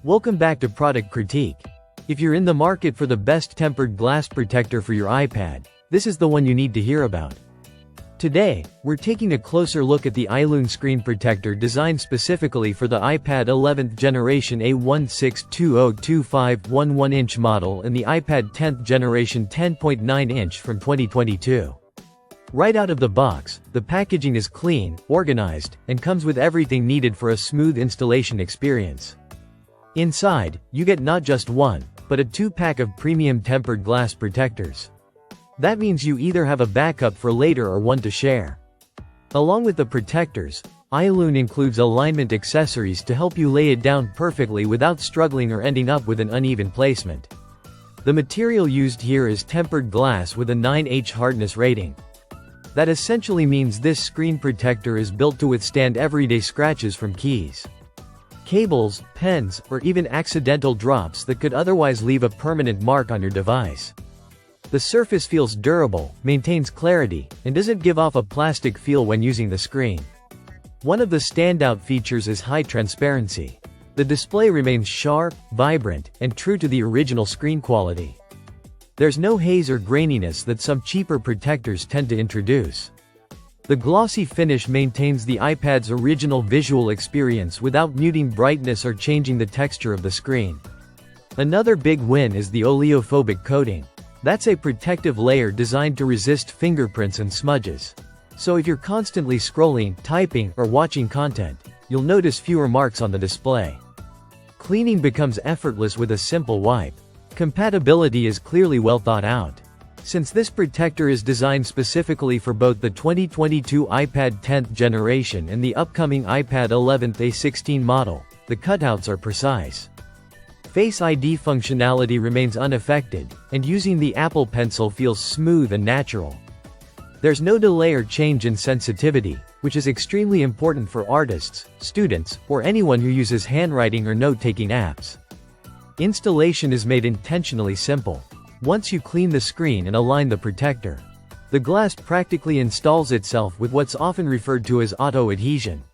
Welcome back to Product Critique. If you're in the market for the best tempered glass protector for your iPad, this is the one you need to hear about. Today, we're taking a closer look at the Ailun screen protector designed specifically for the iPad 11th generation A162025 11-inch model and the iPad 10th generation 10.9-inch from 2022. Right out of the box, the packaging is clean, organized, and comes with everything needed for a smooth installation experience. Inside, you get not just one, but a 2-pack of premium tempered glass protectors. That means you either have a backup for later or one to share. Along with the protectors, Ailun includes alignment accessories to help you lay it down perfectly without struggling or ending up with an uneven placement. The material used here is tempered glass with a 9H hardness rating. That essentially means this screen protector is built to withstand everyday scratches from keys, cables, pens, or even accidental drops that could otherwise leave a permanent mark on your device. The surface feels durable, maintains clarity, and doesn't give off a plastic feel when using the screen. One of the standout features is high transparency. The display remains sharp, vibrant, and true to the original screen quality. There's no haze or graininess that some cheaper protectors tend to introduce. The glossy finish maintains the iPad's original visual experience without muting brightness or changing the texture of the screen. Another big win is the oleophobic coating. That's a protective layer designed to resist fingerprints and smudges. So if you're constantly scrolling, typing, or watching content, you'll notice fewer marks on the display. Cleaning becomes effortless with a simple wipe. Compatibility is clearly well thought out. Since this protector is designed specifically for both the 2022 iPad 10th generation and the upcoming iPad 11th A16 model, the cutouts are precise. Face ID functionality remains unaffected, and using the Apple Pencil feels smooth and natural. There's no delay or change in sensitivity, which is extremely important for artists, students, or anyone who uses handwriting or note-taking apps. Installation is made intentionally simple. Once you clean the screen and align the protector, the glass practically installs itself with what's often referred to as auto-adhesion.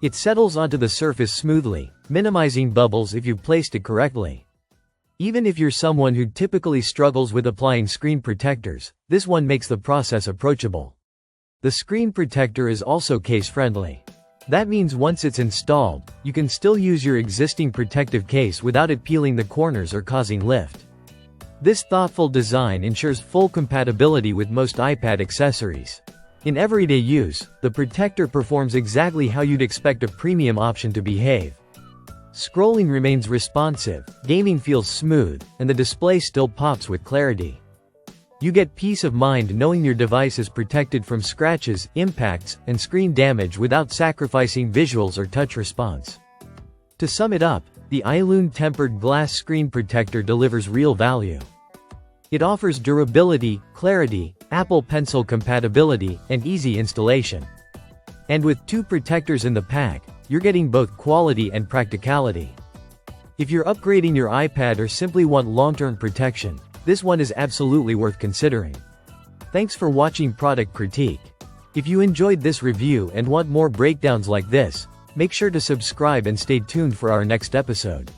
It settles onto the surface smoothly, minimizing bubbles if you've placed it correctly. Even if you're someone who typically struggles with applying screen protectors, this one makes the process approachable. The screen protector is also case-friendly. That means once it's installed, you can still use your existing protective case without it peeling the corners or causing lift. This thoughtful design ensures full compatibility with most iPad accessories. In everyday use, the protector performs exactly how you'd expect a premium option to behave. Scrolling remains responsive, gaming feels smooth, and the display still pops with clarity. You get peace of mind knowing your device is protected from scratches, impacts, and screen damage without sacrificing visuals or touch response. To sum it up, the Ailun tempered glass screen protector delivers real value. It offers durability, clarity, Apple Pencil compatibility, and easy installation. And with 2 protectors in the pack, you're getting both quality and practicality. If you're upgrading your iPad or simply want long-term protection, this one is absolutely worth considering. Thanks for watching Product Critique. If you enjoyed this review and want more breakdowns like this, make sure to subscribe and stay tuned for our next episode.